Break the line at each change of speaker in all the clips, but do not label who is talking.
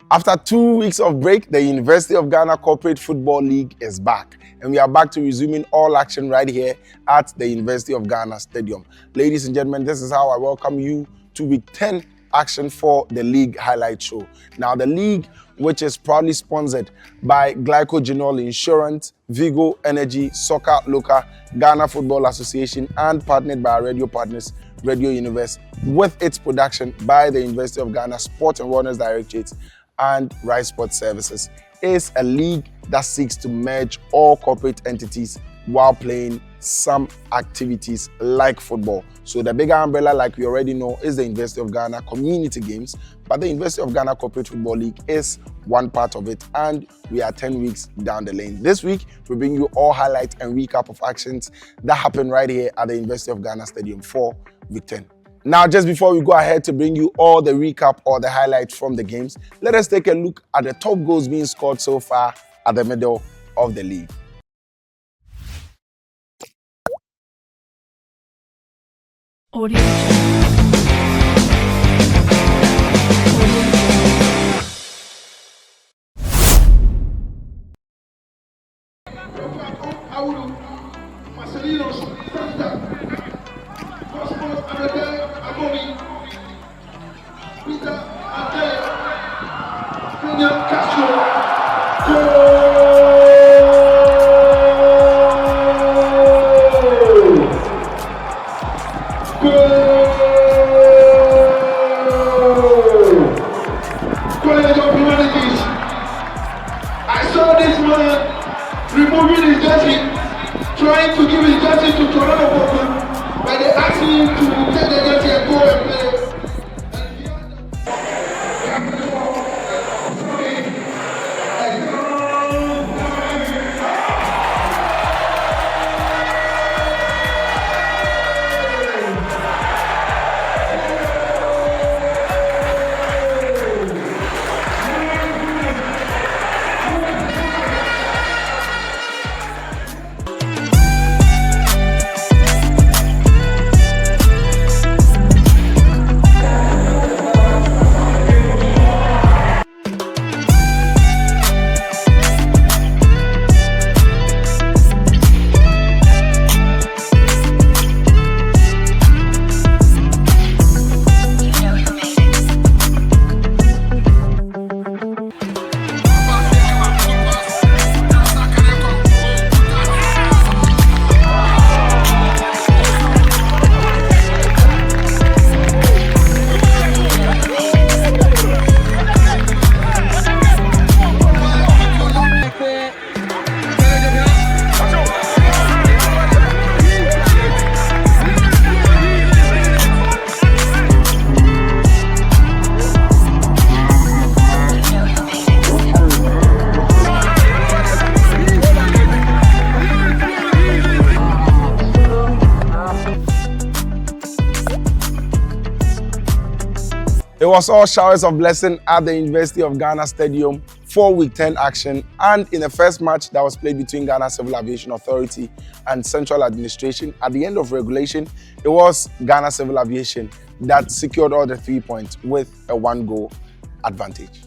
After 2 weeks of break, the University of Ghana Corporate Football League is back. And we are back to resuming all action right here at the University of Ghana Stadium. Ladies and gentlemen, this is how I welcome you to week 10 action for the league highlight show. Now, the league, which is proudly sponsored by Glycogenol Insurance, Vigo Energy, Soccer Loca, Ghana Football Association, and partnered by our radio partners, Radio Universe, with its production by the University of Ghana Sport and Wellness Directorate and Rise Sports Services, is a league that seeks to merge all corporate entities while playing some activities like football. So the bigger umbrella, like we already know, is the University of Ghana Community Games, but the University of Ghana Corporate Football League is one part of it, and we are 10 weeks down the lane. This week, we bring you all highlights and recap of actions that happened right here at the University of Ghana Stadium for week 10. Now, just before we go ahead to bring you all the recap or the highlights from the games, let us take a look at the top goals being scored so far at the middle of the league.
Audio.
I saw this man removing his jersey, trying to give his jersey to Toronto, but they asked him to take the jersey and go and play.
It was all showers of blessing at the University of Ghana Stadium for week 10 action, and in the first match that was played between Ghana Civil Aviation Authority and Central Administration, at the end of regulation, it was Ghana Civil Aviation that secured all the 3 points with a 1-goal advantage.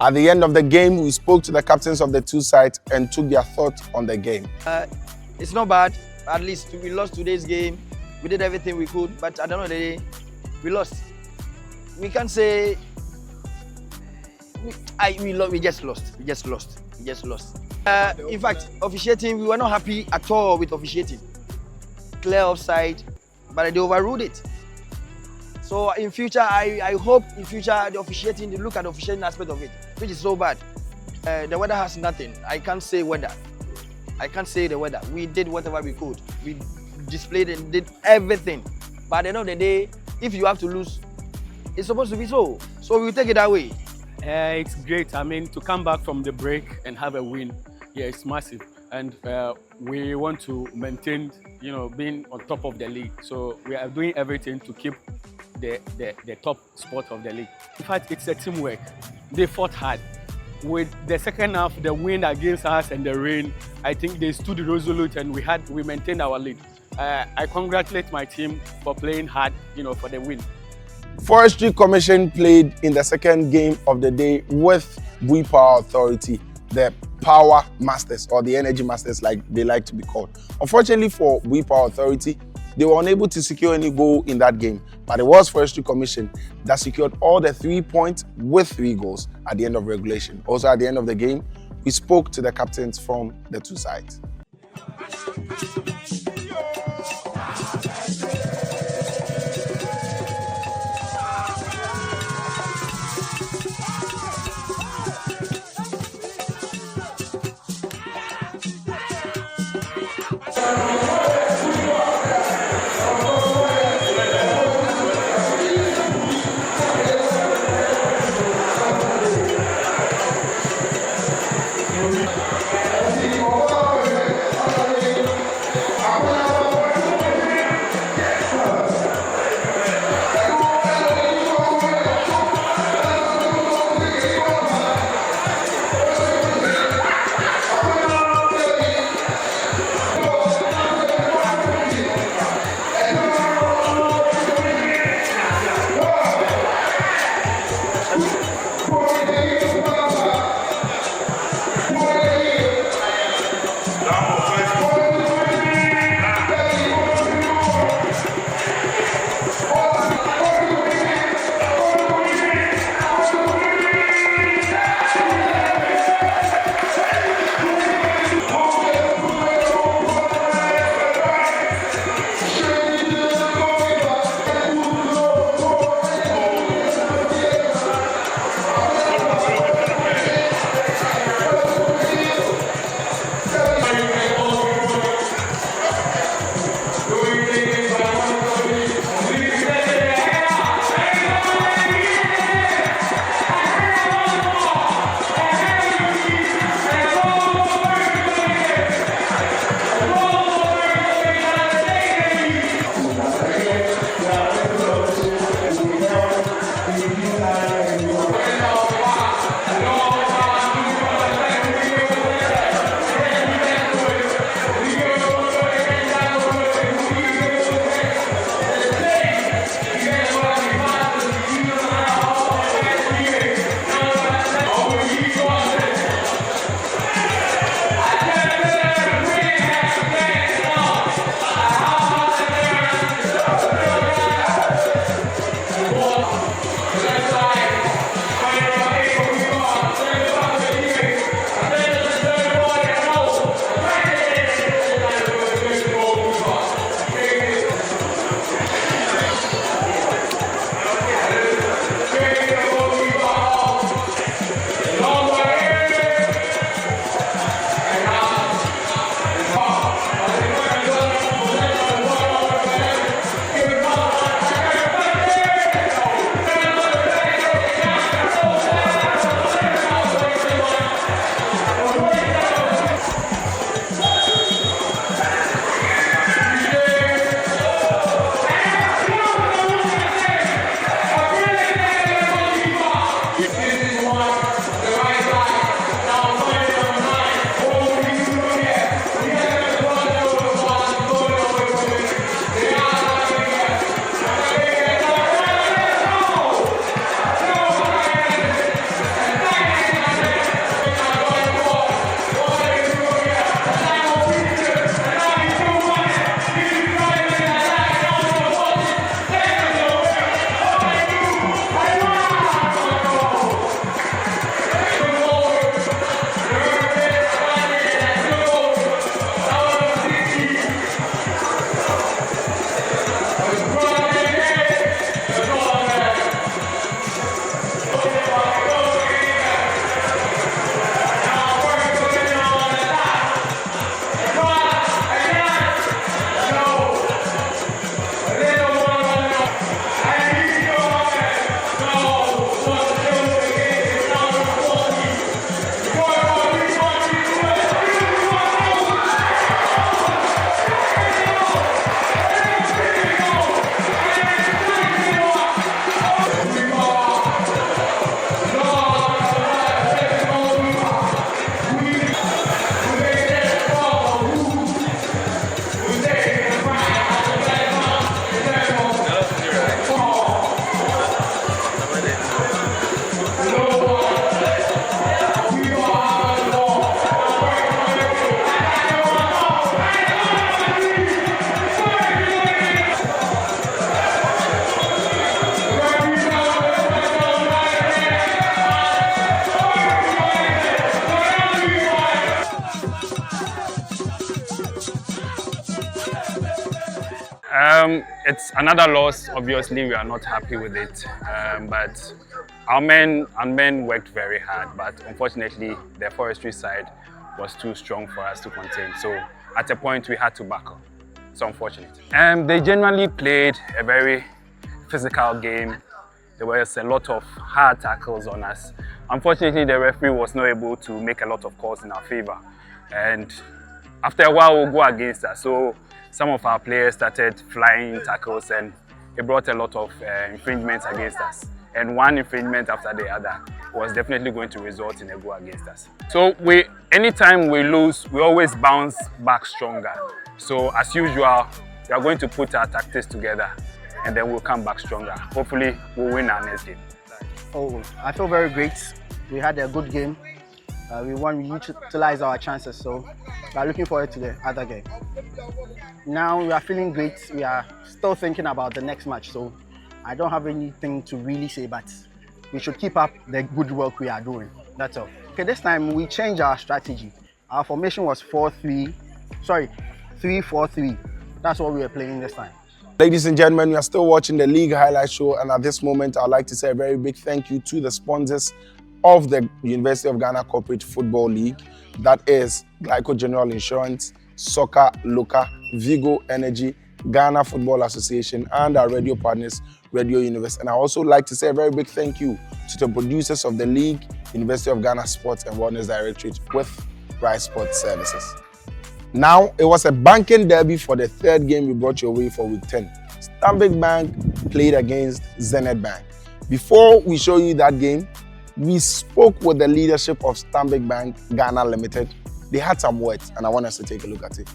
At the end of the game, we spoke to the captains of the two sides and took their thoughts on the game.
It's not bad. At least we lost today's game. We did everything we could, but at the end of the day, we lost. We can't say we just lost. We just lost. In fact, officiating, we were not happy at all with officiating. Clear offside, but they overruled it. So in future, I hope in future the officiating, they look at the officiating aspect of it, which is so bad. The weather has nothing. I can't say weather. I can't say the weather. We did whatever we could. We displayed and did everything. But at the end of the day, if you have to lose, it's supposed to be so. So we will take it that way.
It's great. I mean, to come back from the break and have a win, yeah, it's massive. And we want to maintain, being on top of the league. So we are doing everything to keep the top spot of the league. In fact, it's a teamwork. They fought hard. With the second half, the wind against us and the rain, I think they stood resolute and we maintained our lead. I congratulate my team for playing hard, for the win.
Forestry Commission played in the second game of the day with Bui Power Authority, the Power Masters or the Energy Masters like they like to be called. Unfortunately for Bui Power Authority, they were unable to secure any goal in that game, but it was Forestry Commission that secured all the 3 points with 3 goals at the end of regulation. Also at the end of the game, we spoke to the captains from the two sides.
It's another loss. Obviously, we are not happy with it, but our men worked very hard. But unfortunately, the Forestry side was too strong for us to contain. So at a point, we had to back up. It's unfortunate. They genuinely played a very physical game. There was a lot of hard tackles on us. Unfortunately, the referee was not able to make a lot of calls in our favor. And after a while, we'll go against us. So some of our players started flying tackles, and it brought a lot of infringements against us. And one infringement after the other was definitely going to result in a goal against us. So anytime we lose, we always bounce back stronger. So as usual, we are going to put our tactics together, and then we'll come back stronger. Hopefully, we'll win our next game.
Oh, I feel very great. We had a good game. We utilized our chances, so we are looking forward to the other game. Now we are feeling great. We are still thinking about the next match, so I don't have anything to really say, but we should keep up the good work we are doing. That's all. Okay, this time we changed our strategy. Our formation was 3-4-3. That's what we were playing this time.
Ladies and gentlemen, we are still watching the league highlight show, and at this moment, I'd like to say a very big thank you to the sponsors of the University of Ghana Corporate Football League. That is Glyco General Insurance, Soccer Loca, Vigo Energy, Ghana Football Association, and our radio partners, Radio Universe. And I also like to say a very big thank you to the producers of the league, University of Ghana Sports and Wellness Directorate with Rise Sports Services. Now, it was a banking derby for the third game we brought your way for week 10. Stanbic Bank played against Zenith Bank. Before we show you that game, we spoke with the leadership of Stanbic Bank Ghana Limited. They had some words, and I want us to take a look at it.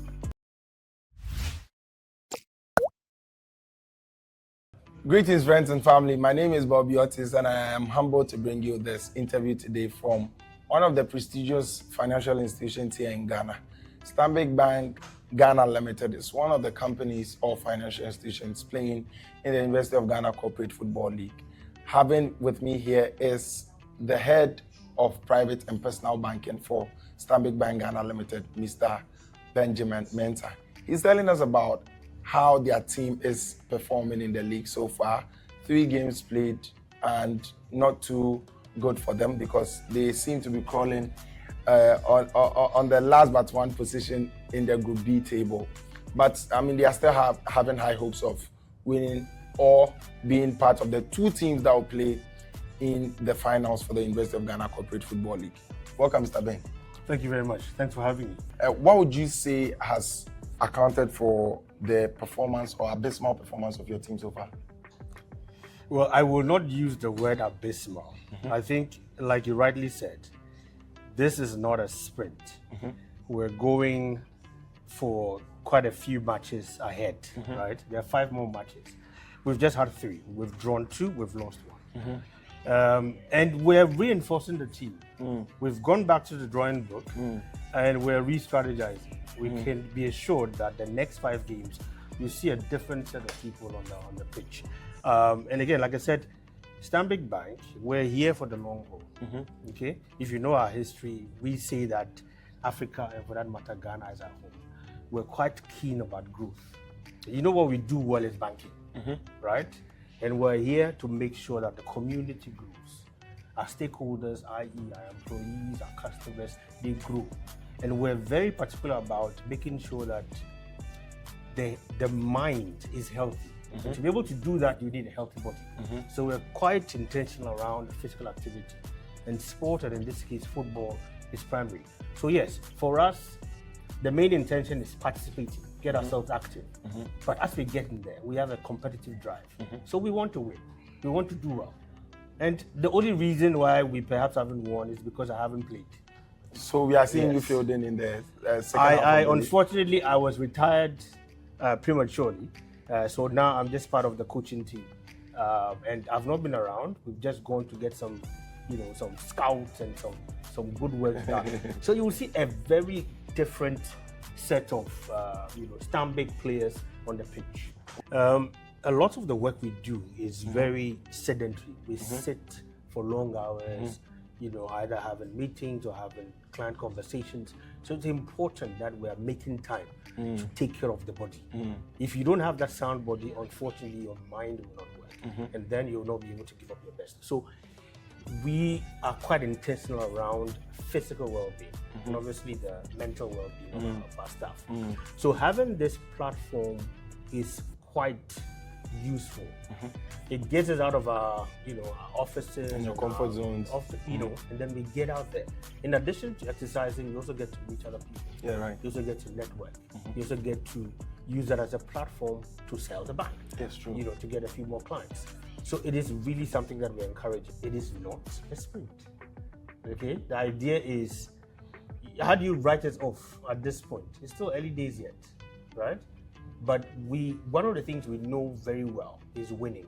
Greetings, friends and family. My name is Bobby Otis, and I am humbled to bring you this interview today from one of the prestigious financial institutions here in Ghana. Stanbic Bank Ghana Limited is one of the companies or financial institutions playing in the University of Ghana Corporate Football League. Having with me here is the head of private and personal banking for Stanbic Bank Ghana Limited, Mr. Benjamin Mensah. He's telling us about how their team is performing in the league so far. 3 games played and not too good for them because they seem to be crawling on the last but one position in the Group B table. But I mean, they are still having high hopes of winning or being part of the 2 teams that will play in the finals for the University of Ghana Corporate Football League. Welcome, Mr. Ben.
Thank you very much. Thanks for having me.
What would you say has accounted for the performance or abysmal performance of your team so far?
Well, I will not use the word abysmal. I think, like you rightly said, this is not a sprint. We're going for quite a few matches ahead, right? There are 5 more matches. We've just had 3. We've drawn 2, we've lost 1. And we're reinforcing the team. We've gone back to the drawing book and we're re-strategizing. We can be assured that the next 5 games, you see a different set of people on the pitch. And again, like I said, Stanbic Bank, we're here for the long haul. Okay? If you know our history, we say that Africa, and for that matter, Ghana is our home. We're quite keen about growth. You know what we do well is banking, right? And we're here to make sure that the community grows. Our stakeholders, i.e. our employees, our customers, they grow. And we're very particular about making sure that the mind is healthy. To be able to do that, you need a healthy body. So we're quite intentional around physical activity. And sport, and in this case, football, is primary. So yes, for us, the main intention is participating, get ourselves active. But as we get in there, we have a competitive drive. So we want to win. We want to do well. And the only reason why we perhaps haven't won is because I haven't played.
So we are seeing you fielding in the second half of the
unfortunately, I was retired prematurely. So now I'm just part of the coaching team. And I've not been around. We've just gone to get some scouts and some good work done. So you will see a very different set of Stanbic players on the pitch. A lot of the work we do is very sedentary. We sit for long hours, either having meetings or having client conversations. So it's important that we are making time to take care of the body. If you don't have that sound body, unfortunately, your mind will not work, and then you'll not be able to give up your best. So we are quite intentional around physical well-being and obviously the mental well-being of our staff. So having this platform is quite useful. It gets us out of our, our offices
and your comfort zones,
and then we get out there. In addition to exercising, we also get to meet other people.
Yeah, right.
You also get to network. You also get to use that as a platform to sell the bank.
That's true.
To get a few more clients. So it is really something that we encourage. It is not a sprint. Okay, the idea is, how do you write it off at this point? It's still early days yet, right? But one of the things we know very well is winning.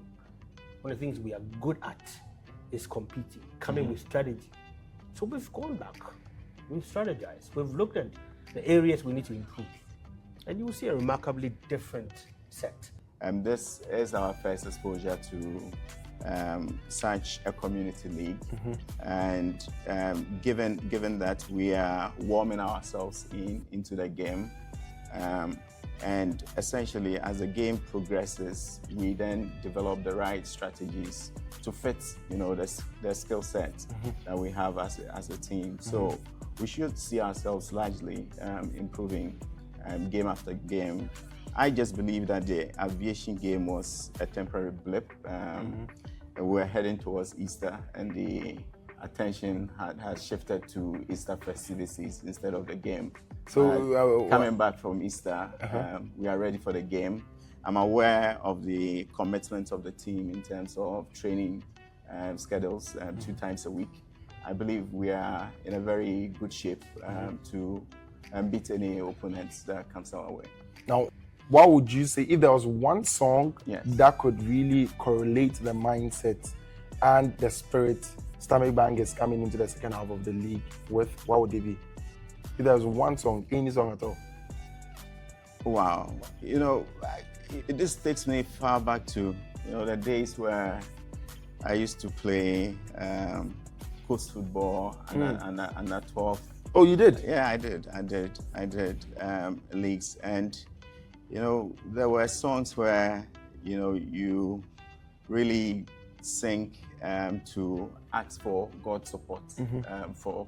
One of the things we are good at is competing, coming with strategy. So we've gone back, we've strategized, we've looked at the areas we need to improve. And you will see a remarkably different set.
This is our first exposure to such a community league, and given that we are warming ourselves into the game, and essentially as the game progresses, we then develop the right strategies to fit, the skill set that we have as a team. So we should see ourselves largely improving game after game. I just believe that the aviation game was a temporary blip. We're heading towards Easter, and the attention has shifted to Easter festivities instead of the game. So coming back from Easter, we are ready for the game. I'm aware of the commitment of the team in terms of training schedules 2 times a week. I believe we are in a very good shape to beat any opponents that comes our way.
Now, what would you say if there was one song
Yes.
that could really correlate the mindset and the spirit Stanbic Bank is coming into the second half of the league with? What would it be? If there was one song, any song at all?
Wow, this takes me far back to the days where I used to play coast football under 12.
Oh, you did?
Yeah, I did leagues, and there were songs where you really sing to ask for God's support for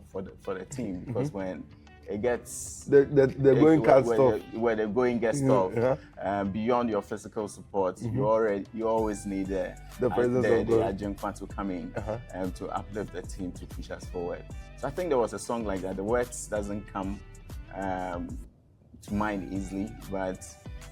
the team, because when it gets
The going can't stop.
where the going gets tough, beyond your physical support, you always need the
presence of
the
God.
adjunct to come in to uplift the team, to push us forward. So I think there was a song like that. The words doesn't come to mind easily, but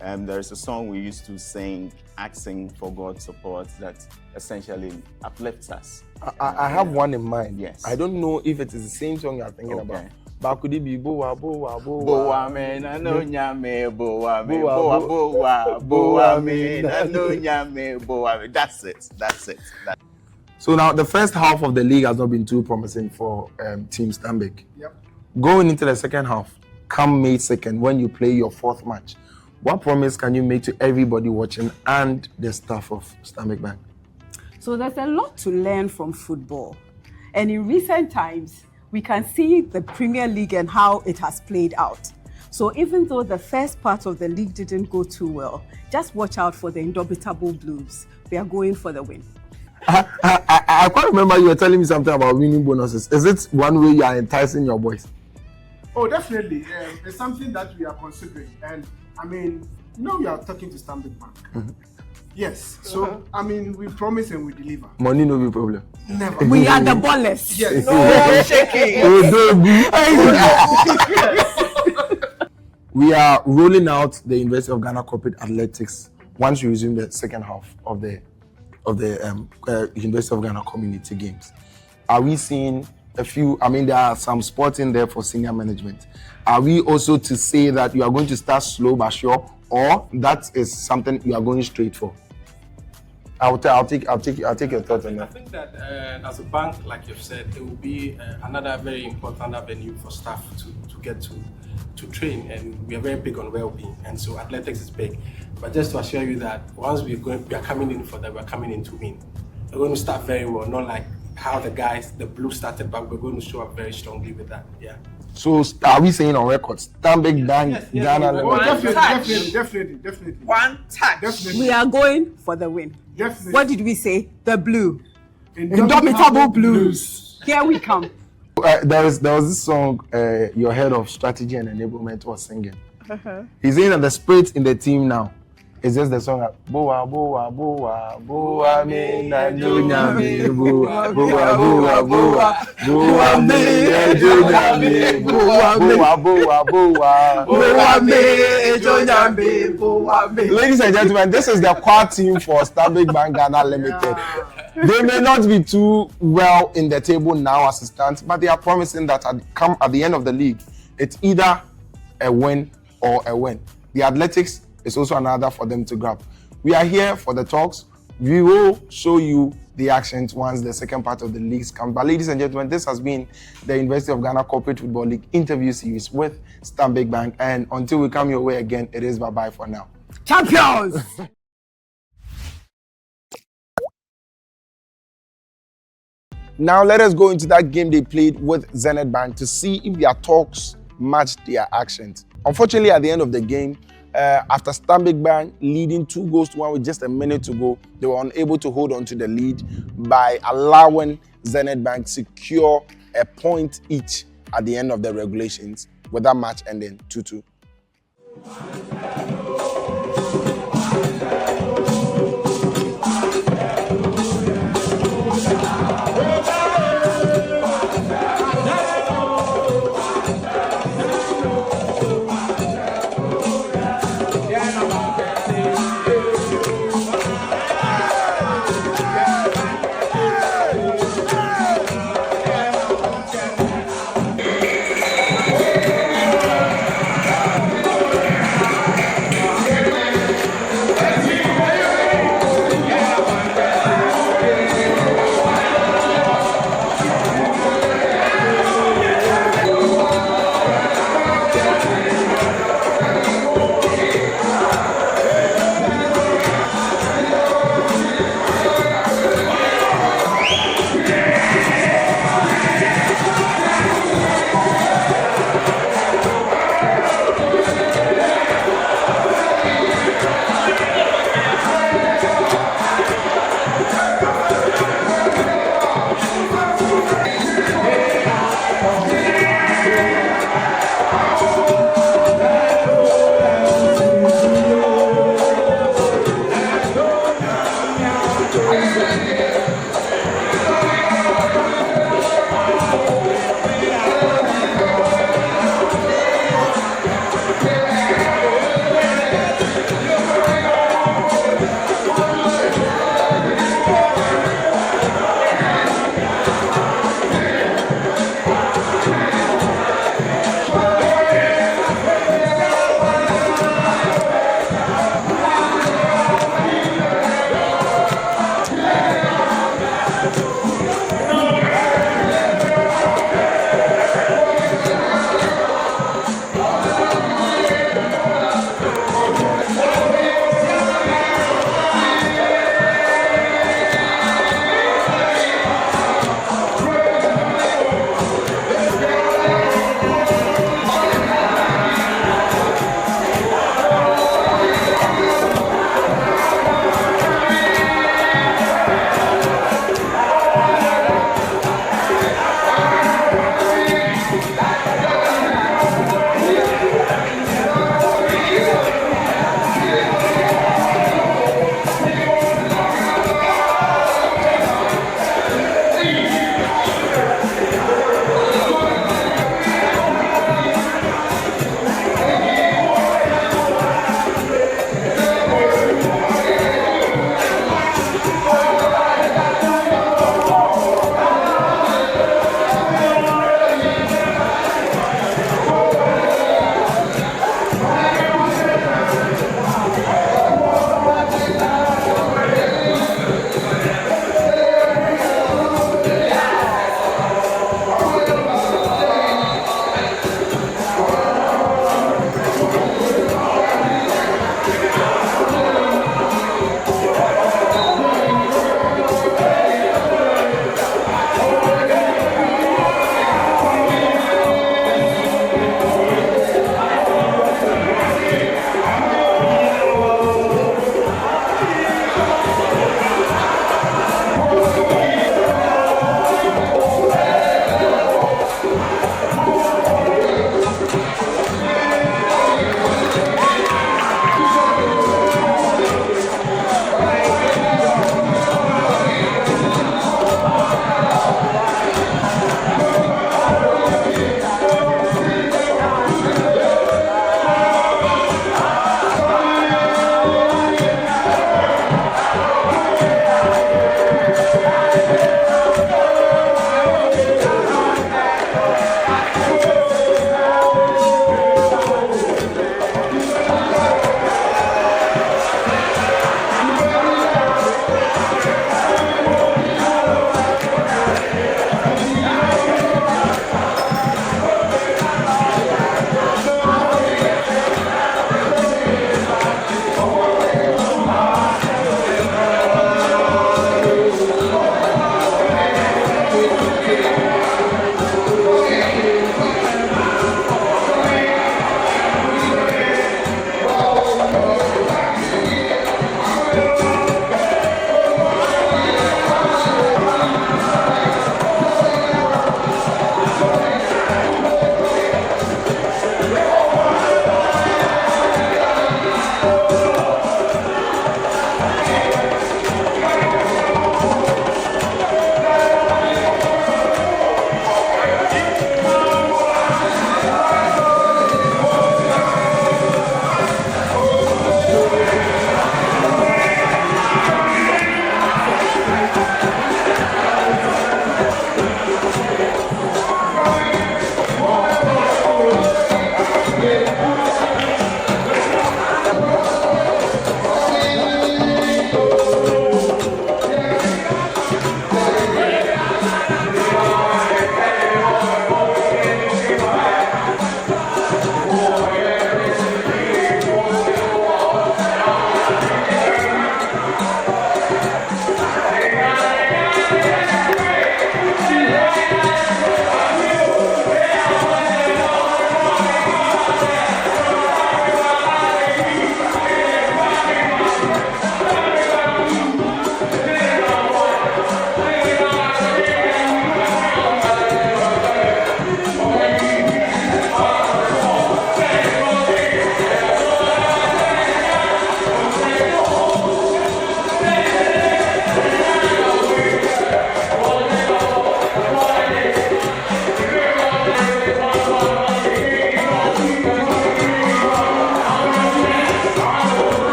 there's a song we used to sing asking for God's support that essentially uplifts us.
I have one in mind.
Yes.
I don't know if it is the same song you're thinking
Okay.
about. But could it be Boa, Boa, Boa?
Boa me na no nyame, boa me, boa, boa, boa me na no nyame, boa me. That's it.
So now the first half of the league has not been too promising for Team Stanbic.
Yep.
Going into the second half, come May 2nd, when you play your 4th match, what promise can you make to everybody watching and the staff of Stanbic Bank?
So there's a lot to learn from football. And in recent times, we can see the Premier League and how it has played out. So even though the first part of the league didn't go too well, just watch out for the indomitable Blues. We are going for the win.
I can't remember you were telling me something about winning bonuses. Is it one way you are enticing your boys?
Oh, definitely. It's something that we are considering. And I mean, we are talking to Stanbic Bank. Yes. So, I mean, we promise and we deliver.
Money no be problem.
Never.
We are the ballers.
Yes.
No shaking.
We are rolling out the University of Ghana Corporate Athletics once we resume the second half of the University of Ghana Community Games. Are we seeing a few? I mean, there are some spots in there for senior management. Are we also to say that you are going to start slow but sure, or that is something you are going straight for? I'll take your thoughts on
I
that.
think that as a bank, like you've said, it will be another very important avenue for staff to get to train, and we are very big on well-being, and so athletics is big. But just to assure you that once we are coming in for that, we're coming in to win. We're going to start very well, not like how the Blues started, but we're going to show up very strongly with that. Yeah.
So are we saying on record, Stanbic Bank Ghana
Oh,
Limited?
definitely.
One touch.
Definitely.
We are going for the win.
Definitely.
What did we say? The blue.
Indomitable Blues.
Here we come.
There was this song your head of strategy and enablement was singing. He's saying that the spirit in the team now is just the song Boa Boa Boa Boa me na dunya me Boa Boa Boa Boa Boa me na dunya me Boa Boa Boa Boa Boa me dunya me Boa me. Ladies and gentlemen, this is the core team for Stanbic Bank Ghana Limited. They may not be too well in the table now as it stands, but they are promising that at the end of the league, it's either a win or a win. The Athletics is also another for them to grab. We are here for the talks. We will show you the actions once the second part of the leagues comes. But ladies and gentlemen, this has been the University of Ghana Corporate Football League interview series with Stanbic Bank. And until we come your way again, it is bye-bye for now.
Champions!
Now let us go into that game they played with Zenith Bank to see if their talks matched their actions. Unfortunately, at the end of the game, after Stanbic Bank leading 2-1 with just a minute to go, they were unable to hold on to the lead by allowing Zenith Bank secure a point each at the end of the regulations, with that match ending 2-2.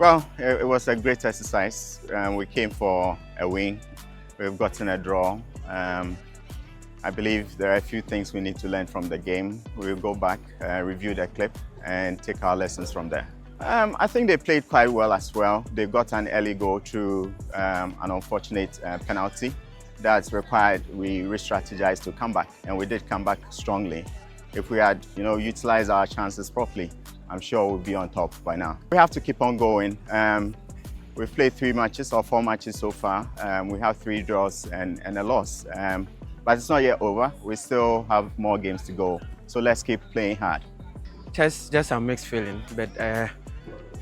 Well, it was a great exercise. We came for a win. We've gotten a draw. I believe there are a few things we need to learn from the game. We'll go back, review the clip, and take our lessons from there. I think they played quite well as well. They got an early goal through an unfortunate penalty. That's required we re-strategize to come back, and we did come back strongly. If we had, utilized our chances properly, I'm sure we'll be on top by now. We have to keep on going. We've played 3 matches or 4 matches so far. We have 3 draws and a loss. But it's not yet over. We still have more games to go. So let's keep playing hard.
Just a mixed feeling, but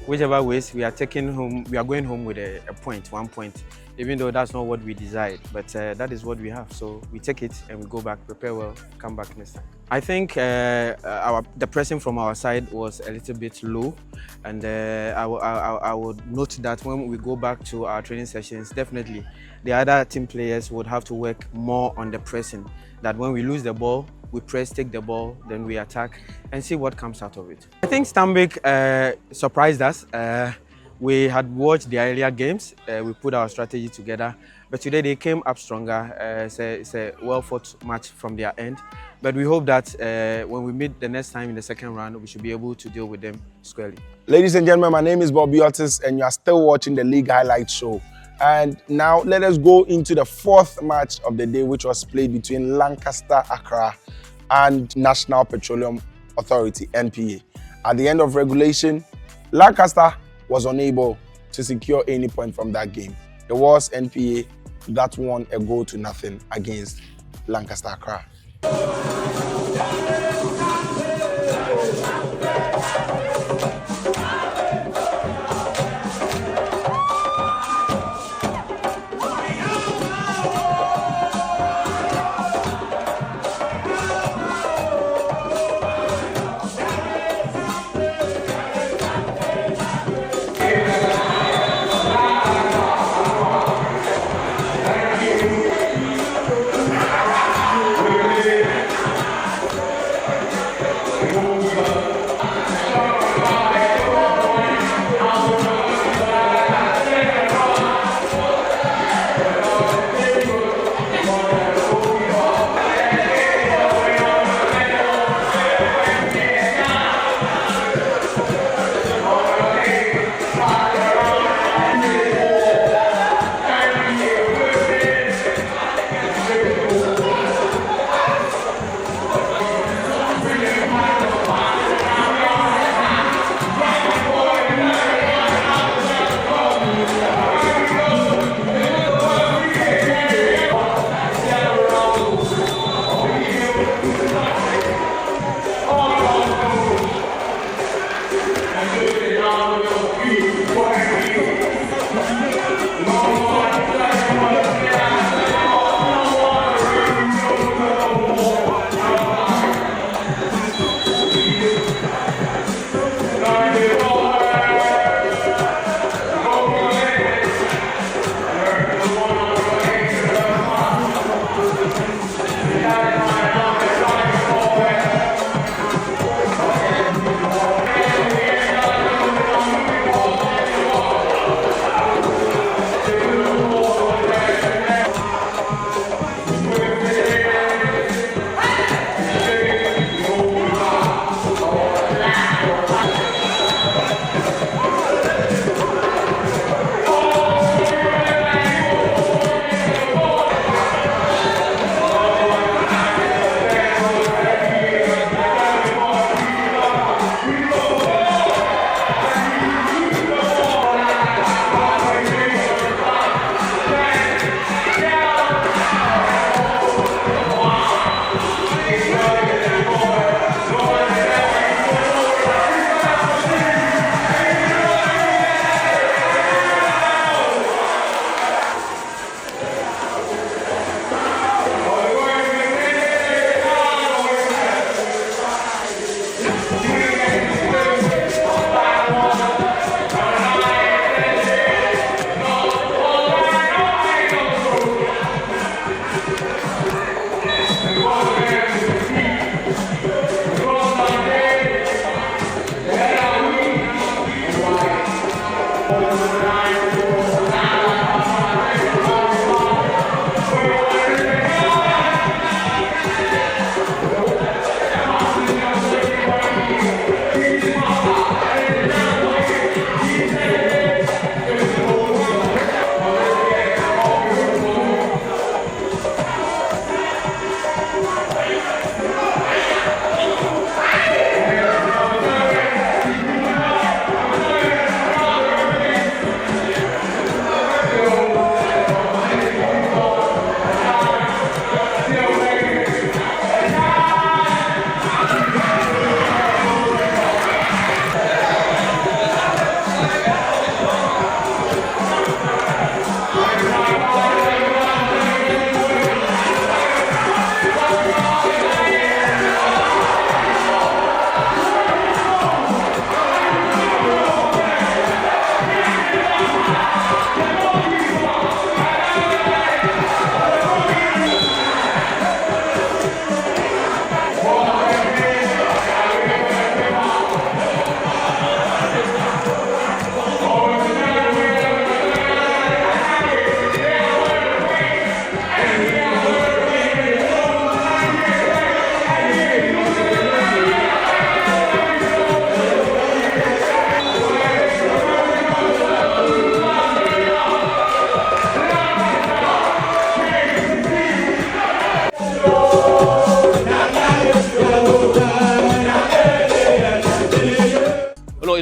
whichever ways we are taking home, we are going home with a point, 1 point, even though that's not what we desired. But that is what we have. So we take it and we go back, prepare well, come back next time. I think the pressing from our side was a little bit low, and I would note that when we go back to our training sessions, definitely the other team players would have to work more on the pressing. That when we lose the ball, we press, take the ball, then we attack and see what comes out of it. I think Stanbic surprised us. We had watched the earlier games, we put our strategy together, But today they came up stronger. It's a well-fought match from their end. But we hope that when we meet the next time in the second round, we should be able to deal with them squarely.
Ladies and gentlemen, my name is Bobby Otis, and you are still watching the League Highlights Show. And now let us go into the fourth match of the day, which was played between Lancaster Accra and National Petroleum Authority, NPA. At the end of regulation, Lancaster was unable to secure any point from that game. It was NPA that won a 1-0 against Lancaster Accra.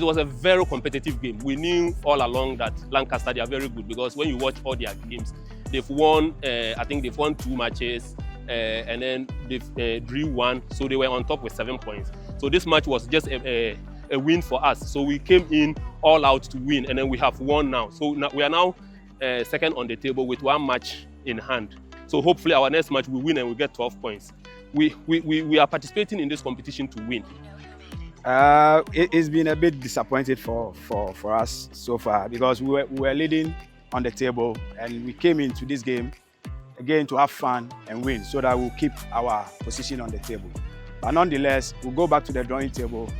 it was a very competitive game. We knew all along that Lancaster, they are very good, because when you watch all their games, they've won, I think they've won 2 matches, and then they've drew 1, so they were on top with 7 points. So this match was just a win for us. So we came in all out to win, and then we have won now. So now, we are now second on the table with 1 match in hand. So hopefully our next match we win and we get 12 points. We are participating in this competition to win.
It's been a bit disappointing for us so far, because we were leading on the table, and we came into this game again to have fun and win, so that we'll keep our position on the table. But nonetheless, we'll go back to the drawing table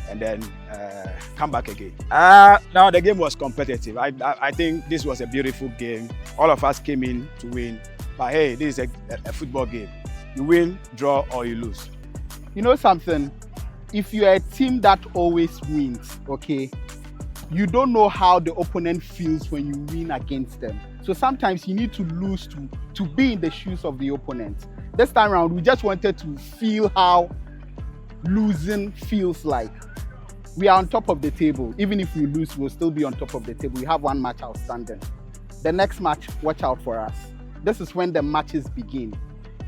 and then come back again. Now the game was competitive. I think this was a beautiful game. All of us came in to win. But hey, this is a football game. You win, draw, or you lose.
You know something? If you're a team that always wins, okay, you don't know how the opponent feels when you win against them. So sometimes you need to lose to be in the shoes of the opponent. This time around, we just wanted to feel how losing feels like. We are on top of the table. Even if we lose, we'll still be on top of the table. We have 1 match outstanding. The next match, watch out for us. This is when the matches begin.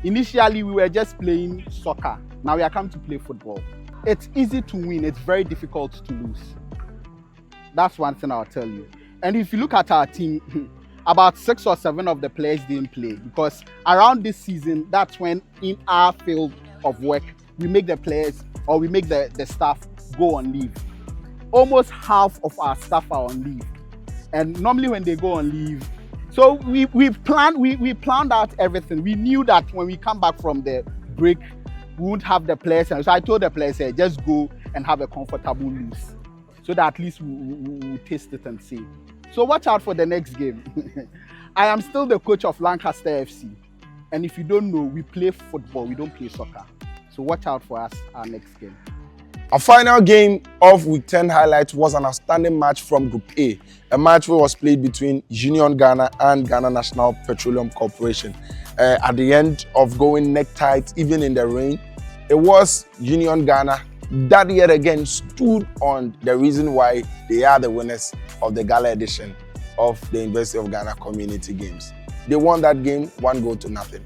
Initially, we were just playing soccer. Now we are coming to play football. It's easy to win. It's very difficult to lose. That's one thing I'll tell you. And if you look at our team, about 6 or 7 of the players didn't play, because around this season, that's when in our field of work, we make the players, or we make the staff go on leave. Almost half of our staff are on leave. And normally when they go on leave, so we planned out everything. We knew that when we come back from the break, we won't have the players. And so I told the players, hey, just go and have a comfortable lose, so that at least we'll taste it and see. So watch out for the next game. I am still the coach of Lancaster FC. And if you don't know, we play football, we don't play soccer. So watch out for us our next game.
Our final game of Week 10 highlights was an outstanding match from Group A, a match which was played between Union Ghana and Ghana National Petroleum Corporation. At the end of going neck tight, even in the rain, it was Union Ghana that yet again stood on the reason why they are the winners of the Gala edition of the University of Ghana Community Games. They won that game 1-0.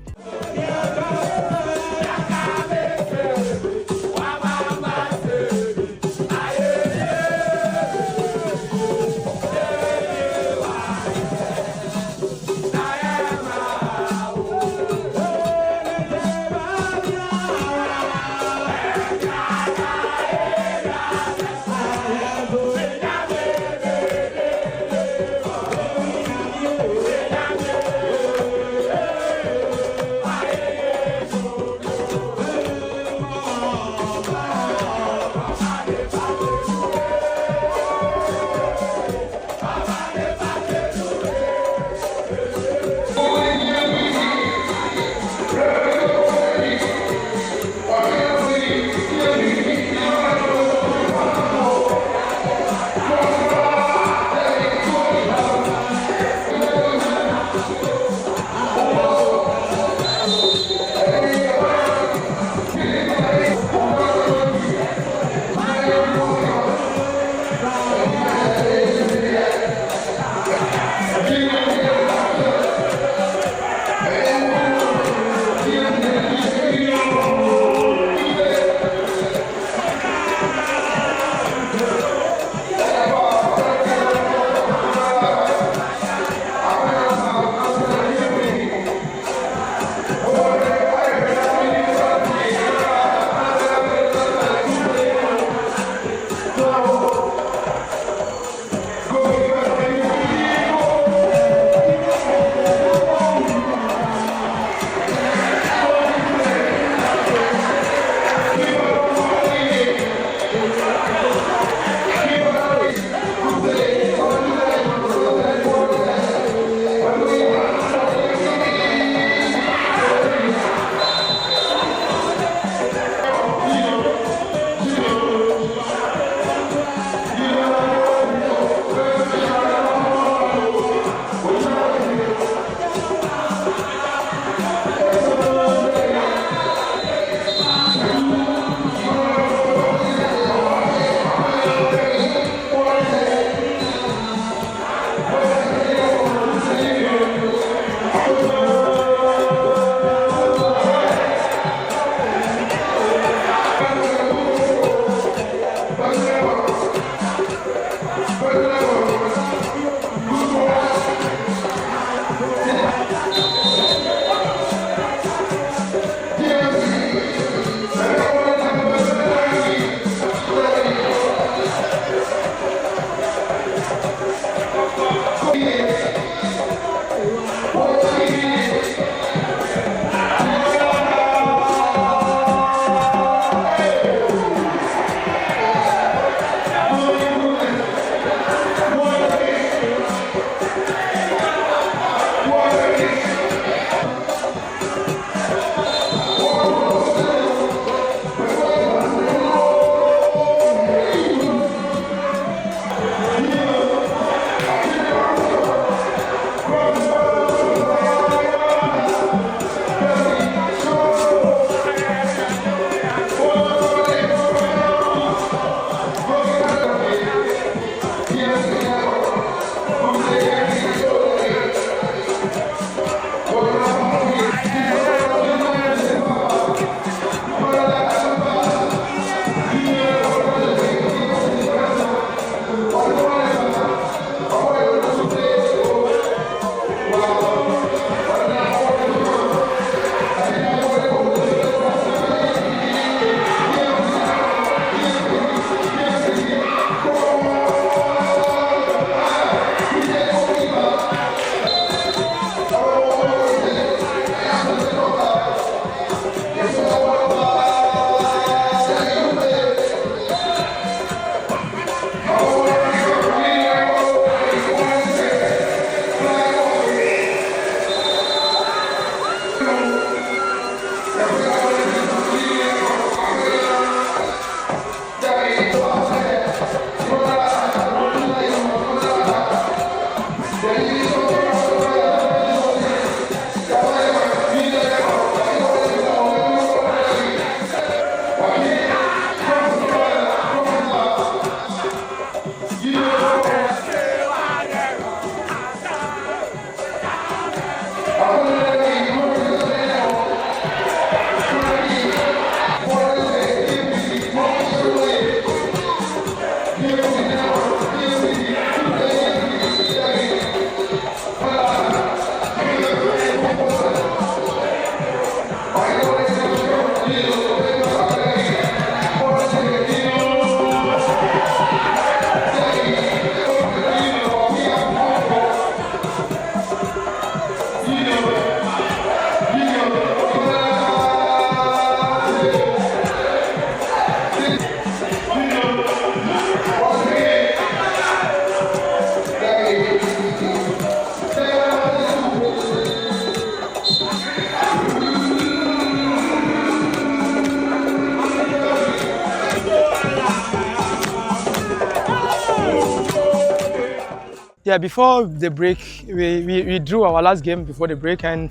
Yeah, before the break, we drew our last game before the break, and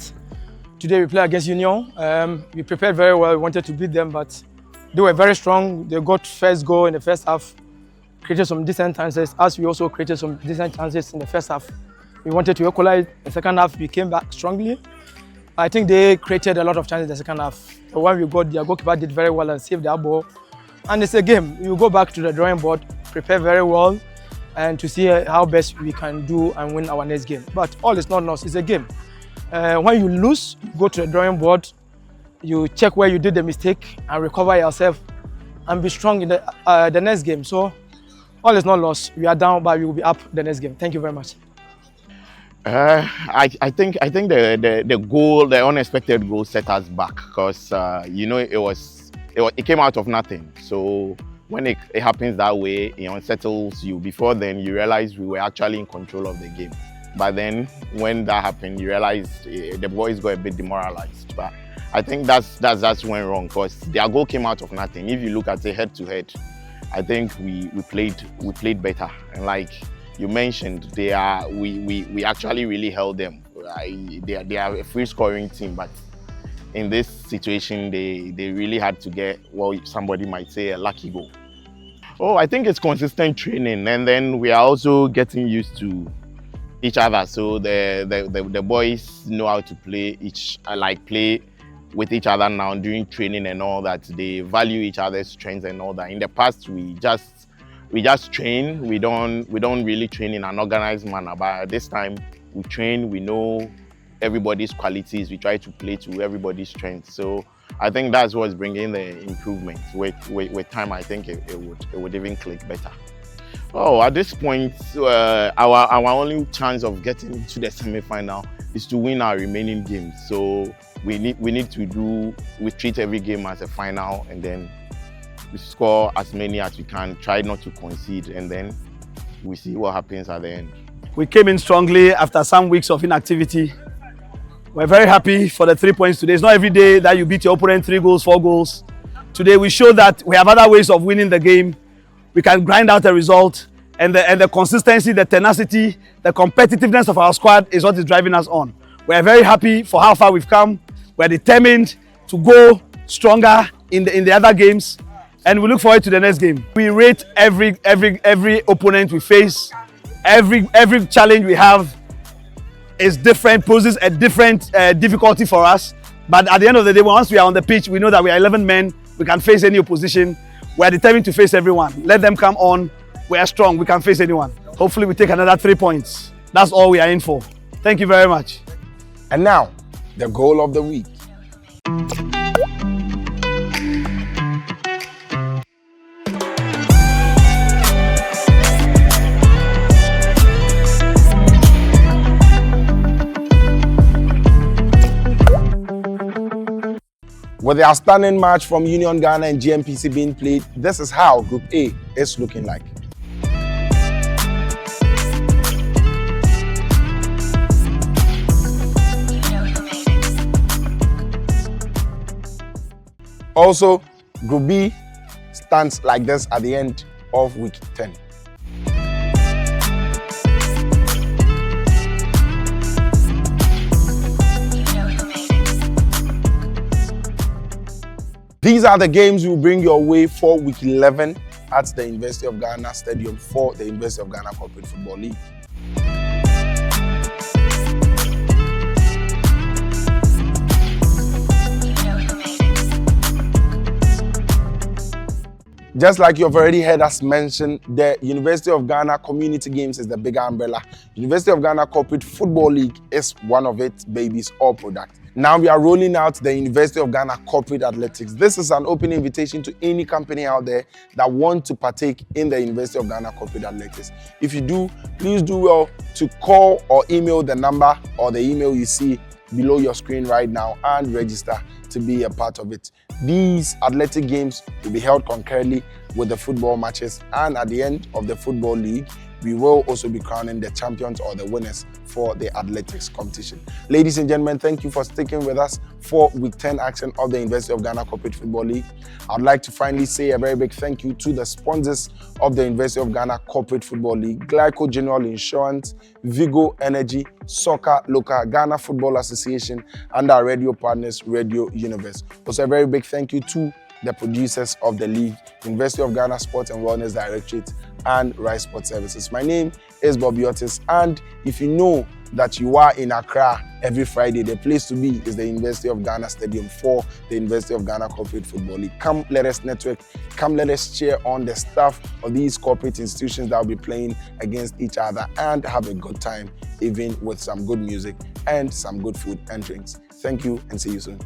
today we play against Union. We prepared very well. We wanted to beat them, but they were very strong. They got first goal in the first half, created some decent chances, as we also created some decent chances in the first half. We wanted to equalize. In the second half, we came back strongly. I think they created a lot of chances in the second half. The one we got, their goalkeeper did very well and saved their ball. And it's a game. You go back to the drawing board, prepare very well, and to see how best we can do and win our next game. But all is not lost, it's a game. When you lose, you go to the drawing board, you check where you did the mistake and recover yourself and be strong in the next game. So all is not lost. We are down, but we will be up the next game. Thank you very much.
I think the goal, the unexpected goal, set us back because it came out of nothing. So when it happens that way, it unsettles you. Before then, you realize we were actually in control of the game. But then, when that happened, you realize the boys got a bit demoralized. But I think that's went wrong because their goal came out of nothing. If you look at it head to head, I think we played better. And like you mentioned, we actually really held them. They are a free scoring team, but in this situation, they really had to get what somebody might say a lucky goal. Oh, I think it's consistent training, and then we are also getting used to each other. So the boys know how to play play with each other now during training and all that. They value each other's strengths and all that. In the past, we just train. We don't really train in an organized manner. But this time, we train. We know everybody's qualities. We try to play to everybody's strengths. So I think that's what's bringing the improvement. With time, I think it would even click better. Oh, at this point, our only chance of getting into the semi-final is to win our remaining games. So we treat every game as a final, and then we score as many as we can, try not to concede, and then we see what happens at the end.
We came in strongly after some weeks of inactivity. We're very happy for the 3 points today. It's not every day that you beat your opponent 3 goals, 4 goals. Today we showed that we have other ways of winning the game. We can grind out a result, and the consistency, the tenacity, the competitiveness of our squad is what is driving us on. We're very happy for how far we've come. We're determined to go stronger in the other games, and we look forward to the next game. We rate every opponent we face. Every challenge we have is different, poses a different difficulty for us. But at the end of the day, once we are on the pitch, we know that we are 11 men. We can face any opposition. We are determined to face everyone. Let them come on. We are strong. We can face anyone. Hopefully, we take another 3 points. That's all we are in for. Thank you very much.
And now, the goal of the week. With the outstanding match from Union Ghana and GMPC being played, this is how Group A is looking like. Also, Group B stands like this at the end of Week 10. These are the games we will bring your way for Week 11 at the University of Ghana Stadium for the University of Ghana Corporate Football League. Just like you've already heard us mention, the University of Ghana Community Games is the bigger umbrella. University of Ghana Corporate Football League is one of its babies or products. Now we are rolling out the University of Ghana Corporate Athletics. This is an open invitation to any company out there that want to partake in the University of Ghana Corporate Athletics. If you do, please do well to call or email the number or the email you see below your screen right now and register to be a part of it. These athletic games will be held concurrently with the football matches, and at the end of the football league, we will also be crowning the champions or the winners for the athletics competition. Ladies and gentlemen, thank you for sticking with us for Week 10 action of the University of Ghana Corporate Football League. I'd like to finally say a very big thank you to the sponsors of the University of Ghana Corporate Football League: Glyco General Insurance, Vigo Energy, Soccer Local, Ghana Football Association, and our radio partners, Radio Universe. Also, a very big thank you to the producers of the league, University of Ghana Sports and Wellness Directorate, and Rise Sport Services. My name is Bobby Otis, and if you know that you are in Accra every Friday, the place to be is the University of Ghana Stadium for the University of Ghana Corporate Football League. Come, let us network. Come, let us cheer on the staff of these corporate institutions that will be playing against each other and have a good time, even with some good music and some good food and drinks. Thank you, and see you soon.